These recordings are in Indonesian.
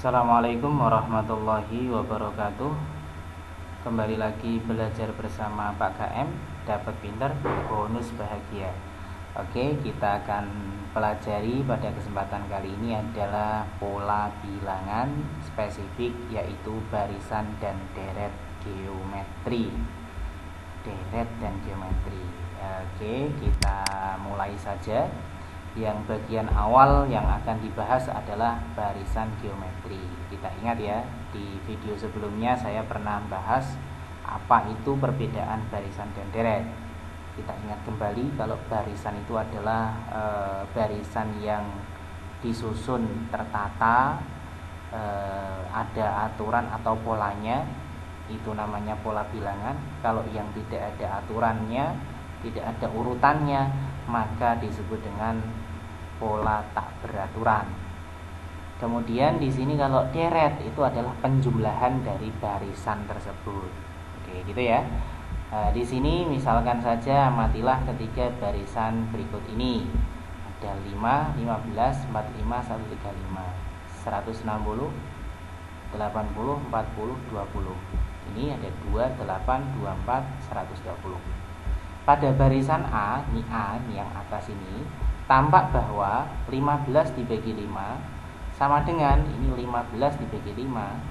Assalamualaikum warahmatullahi wabarakatuh. Kembali lagi belajar bersama Pak KM. Dapat pinter, bonus bahagia. Oke, kita akan pelajari pada kesempatan kali ini adalah pola bilangan spesifik, yaitu barisan dan deret geometri. Deret dan geometri. Oke, kita mulai saja. Yang bagian awal yang akan dibahas adalah barisan geometri. Kita ingat ya, di video sebelumnya saya pernah bahas apa itu perbedaan barisan dan deret. Kita ingat kembali kalau barisan itu adalah barisan yang disusun tertata, ada aturan atau polanya, itu namanya pola bilangan. Kalau yang tidak ada aturannya, tidak ada urutannya, maka disebut dengan pola tak beraturan. Kemudian di sini kalau deret itu adalah penjumlahan dari barisan tersebut. Oke, gitu ya. Di sini misalkan saja amatilah ketiga barisan berikut ini. Ada 5, 15, 45, 135, 160, 80, 40, 20. Ini ada 2, 8, 24, 120. Pada barisan A, ini yang atas ini, tampak bahwa 15 dibagi 5 sama dengan ini 15 dibagi 5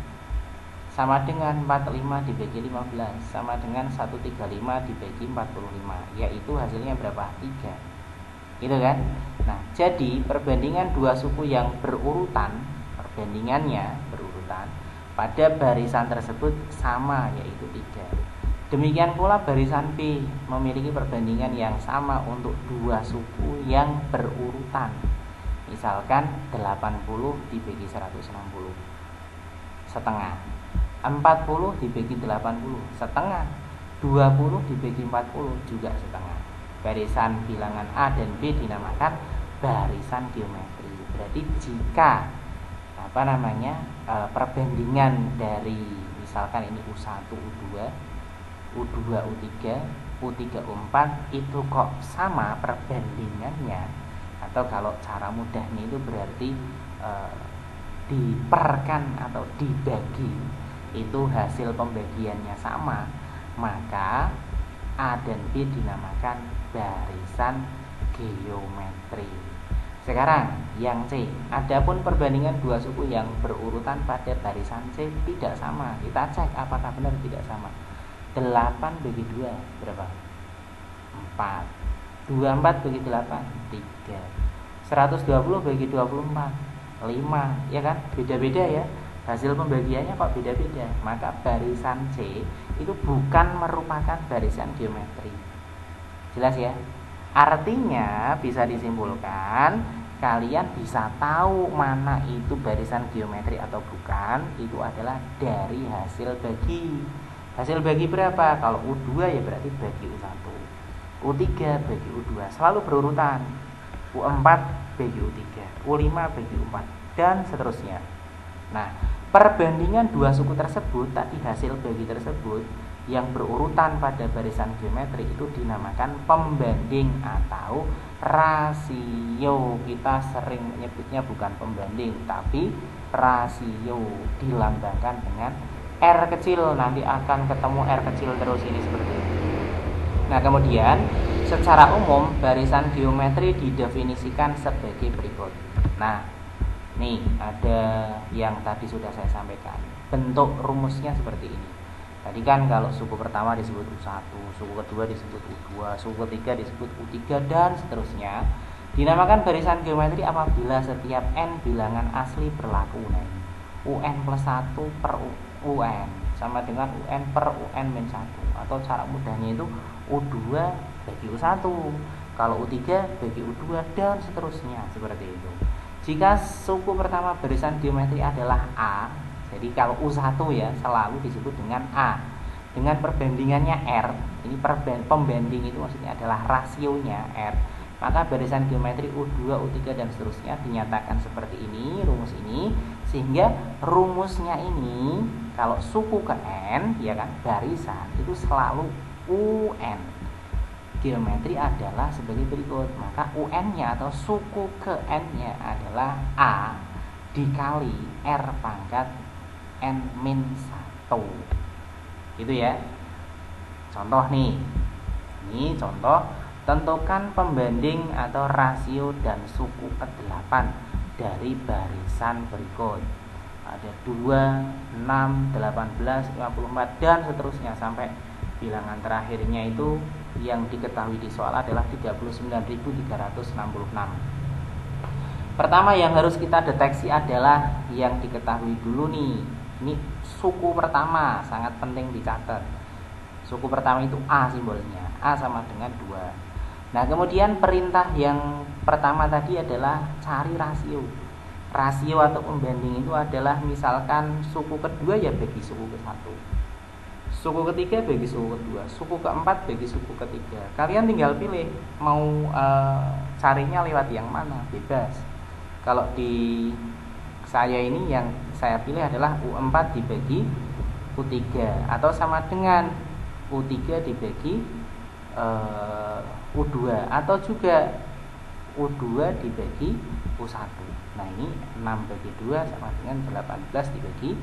sama dengan 45 dibagi 15 sama dengan 135 dibagi 45, yaitu hasilnya berapa? 3. Gitu kan? Nah, jadi perbandingan dua suku yang berurutan, perbandingannya berurutan pada barisan tersebut sama, yaitu 3. Demikian pula barisan B memiliki perbandingan yang sama untuk dua suku yang berurutan. Misalkan 80 dibagi 160 setengah, 40 dibagi 80 setengah, 20 dibagi 40 juga setengah. Barisan bilangan A dan B dinamakan barisan geometri. Berarti jika perbandingan dari misalkan ini U1 U2 U2 U3 U3 U4 itu kok sama perbandingannya, atau kalau cara mudahnya itu berarti diperkan atau dibagi, itu hasil pembagiannya sama, maka A dan B dinamakan barisan geometri. Sekarang yang C, adapun perbandingan dua suku yang berurutan pada barisan C tidak sama. Kita cek apakah benar tidak sama. 8 bagi 2 berapa? 4. 24 bagi 8 3. 120 bagi 24 5, ya kan? Beda-beda ya. Hasil pembagiannya kok beda-beda. Maka barisan C itu bukan merupakan barisan geometri. Jelas ya? Artinya bisa disimpulkan, kalian bisa tahu mana itu barisan geometri atau bukan, itu adalah dari hasil bagi. Hasil bagi berapa? Kalau U2 ya berarti bagi U1, U3 bagi U2, selalu berurutan. U4 bagi U3, U5 bagi U4, dan seterusnya. Nah, perbandingan dua suku tersebut, tadi hasil bagi tersebut yang berurutan pada barisan geometri itu dinamakan pembanding atau rasio. Kita sering menyebutnya bukan pembanding, tapi rasio, dilambangkan dengan R kecil. Nanti akan ketemu R kecil terus ini seperti ini. Nah, kemudian secara umum barisan geometri didefinisikan sebagai berikut. Nah, nih ada yang tadi sudah saya sampaikan. Bentuk rumusnya seperti ini. Tadi kan kalau suku pertama disebut U1, suku kedua disebut U2, suku ketiga disebut U3, dan seterusnya. Dinamakan barisan geometri apabila setiap n bilangan asli berlaku. Nah, UN plus 1 per UN sama dengan UN per UN min 1, atau cara mudahnya itu U2 bagi U1, kalau U3 bagi U2, dan seterusnya seperti itu. Jika suku pertama barisan geometri adalah A, jadi kalau U1 ya selalu disebut dengan A dengan perbandingannya R. Ini pembanding itu maksudnya adalah rasionya R. Maka barisan geometri U2, U3, dan seterusnya dinyatakan seperti ini, rumus ini. Sehingga rumusnya ini kalau suku ke N, ya kan, barisan itu selalu UN. Geometri adalah sebagai berikut. Maka UN-nya atau suku ke N-nya adalah A dikali R pangkat N-1. Itu ya. Contoh nih. Ini contoh, tentukan pembanding atau rasio dan suku ke-8 dari barisan berikut. Ada 2, 6, 18, 54 dan seterusnya sampai bilangan terakhirnya itu yang diketahui di soal adalah 39.366. Pertama yang harus kita deteksi adalah yang diketahui dulu nih. Ini suku pertama, sangat penting dicatat. Suku pertama itu A simbolnya. A sama dengan 2. Nah, kemudian perintah yang pertama tadi adalah cari rasio. Rasio atau pembanding itu adalah misalkan suku kedua ya bagi suku ke-1. Suku ketiga bagi suku kedua. Suku keempat bagi suku ketiga. Kalian tinggal pilih mau carinya lewat yang mana, bebas. Kalau di saya ini yang saya pilih adalah U4 dibagi U3 atau sama dengan U3 dibagi U2 atau juga U2 dibagi U1. Nah, ini 6 bagi 2 sama dengan 18 dibagi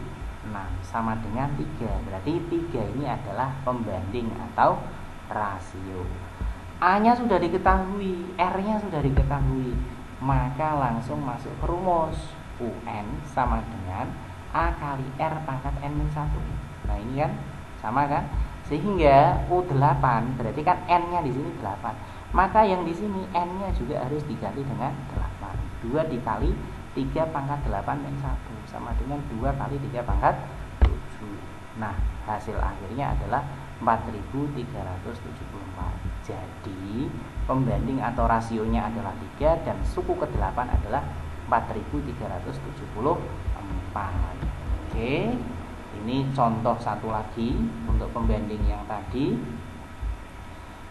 6 sama dengan 3. Berarti 3 ini adalah pembanding atau rasio. A-nya sudah diketahui, R-nya sudah diketahui, maka langsung masuk ke rumus. UN sama dengan A kali R pangkat N-1. Nah, ini kan sama kan? Sehingga U8 berarti kan N-nya di sini 8. Maka yang di sini N-nya juga harus diganti dengan 8. 2 dikali 3 pangkat 8 N1 sama dengan 2 kali 3 pangkat 7. Nah, hasil akhirnya adalah 4.374. Jadi, pembanding atau rasionya adalah 3 dan suku ke-8 adalah 4.374. Oke. Ini contoh satu lagi untuk pembanding yang tadi.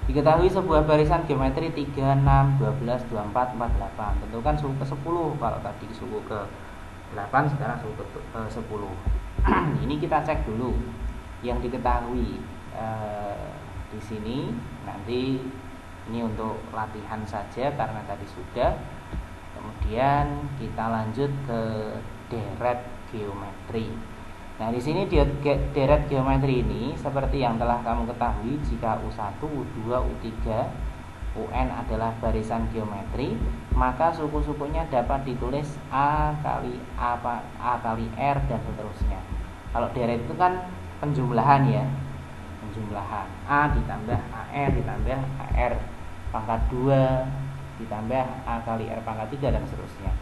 Diketahui sebuah barisan geometri 3, 6, 12, 24, 48. Tentukan suku ke-10. Kalau tadi suku ke-8, sekarang suku ke-10. Ini kita cek dulu yang diketahui di sini. Nanti ini untuk latihan saja karena tadi sudah. Kemudian kita lanjut ke deret geometri. Nah, di sini deret geometri ini seperti yang telah kamu ketahui, jika U1, U2, U3, UN adalah barisan geometri, maka suku-sukunya dapat ditulis A kali R dan seterusnya. Kalau deret itu kan penjumlahan ya. Penjumlahan A ditambah AR ditambah AR pangkat 2 ditambah A kali R pangkat 3 dan seterusnya.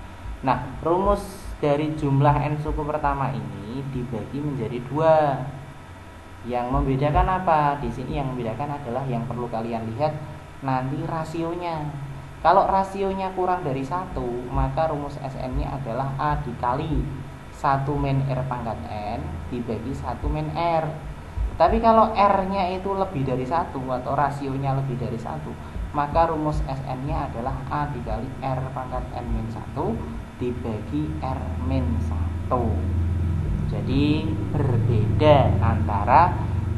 Nah, rumus dari jumlah N suku pertama ini dibagi menjadi 2. Yang membedakan apa? Di sini yang membedakan adalah yang perlu kalian lihat nanti rasionya. Kalau rasionya kurang dari 1, maka rumus SN-nya adalah A dikali 1 min R pangkat N dibagi 1 min R. Tapi kalau R-nya itu lebih dari 1 atau rasionya lebih dari 1, maka rumus SN-nya adalah A dikali R pangkat N-1 dibagi R-1. Jadi berbeda antara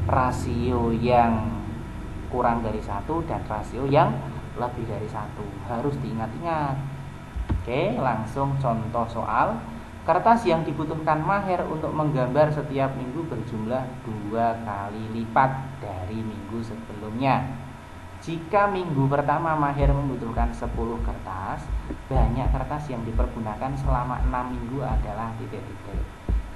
rasio yang kurang dari 1 dan rasio yang lebih dari 1. Harus diingat-ingat. Oke, langsung contoh soal. Kertas yang dibutuhkan Maher untuk menggambar setiap minggu berjumlah 2 kali lipat dari minggu sebelumnya. Jika minggu pertama Maher membutuhkan 10 kertas, banyak kertas yang dipergunakan selama 6 minggu adalah titik-titik.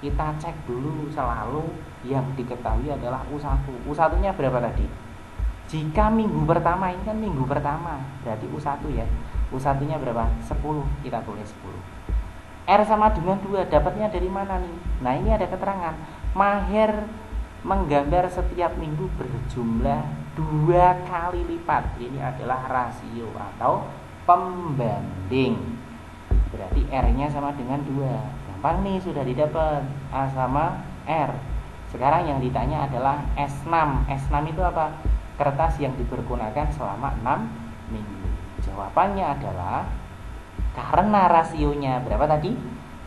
Kita cek dulu selalu yang diketahui adalah U1. U1-nya berapa tadi? Jika minggu pertama, ini kan minggu pertama, berarti U1 ya. U1-nya berapa? 10, kita tulis 10. R sama dengan 2, dapatnya dari mana nih? Nah, ini ada keterangan. Maher menggambar setiap minggu berjumlah 2 kali lipat. Ini adalah rasio atau pembanding. Berarti R-nya sama dengan 2. Gampang nih, sudah didapat A sama R. Sekarang yang ditanya adalah S6. S6 itu apa? Kertas yang dipergunakan selama 6 minggu. Jawabannya adalah karena rasionya berapa tadi?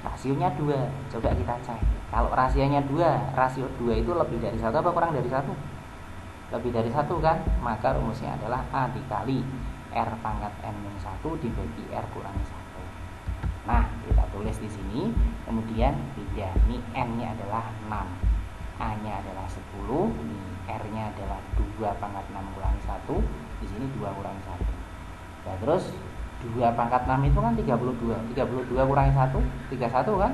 Rasionya 2. Coba kita cek. Kalau rasionya 2, rasio 2 itu lebih dari 1 apa kurang dari 1? Lebih dari 1 kan? Maka rumusnya adalah A dikali R pangkat N-1 dibagi R kurangi 1. Nah, kita tulis di sini, kemudian pindah. Ini N-nya adalah 6, A-nya adalah 10, ini R-nya adalah 2 pangkat 6 kurangi 1, di sini 2 kurangi 1. Nah, terus 2 pangkat 6 itu kan 32. 32 kurangi 1, 31 kan?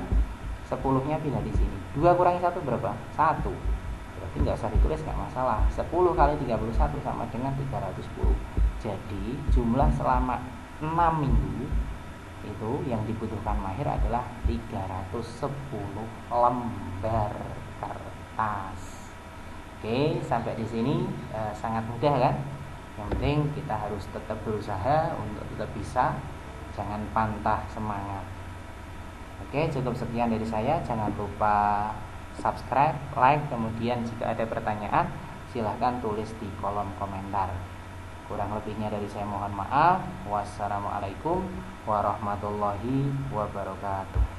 10-nya pindah di sini. 2 kurangi 1 berapa? 1. Berarti nggak usah ditulis, nggak masalah. 10 kali 31 sama dengan 310. Jadi jumlah selama 6 minggu itu yang dibutuhkan Mahir adalah 310 lembar kertas. Oke, sampai di sini sangat mudah kan? Yang penting kita harus tetap berusaha untuk tetap bisa, jangan pantah semangat. Oke, cukup sekian dari saya. Jangan lupa subscribe, like, kemudian jika ada pertanyaan silahkan tulis di kolom komentar. Kurang lebihnya dari saya mohon maaf. Wassalamualaikum warahmatullahi wabarakatuh.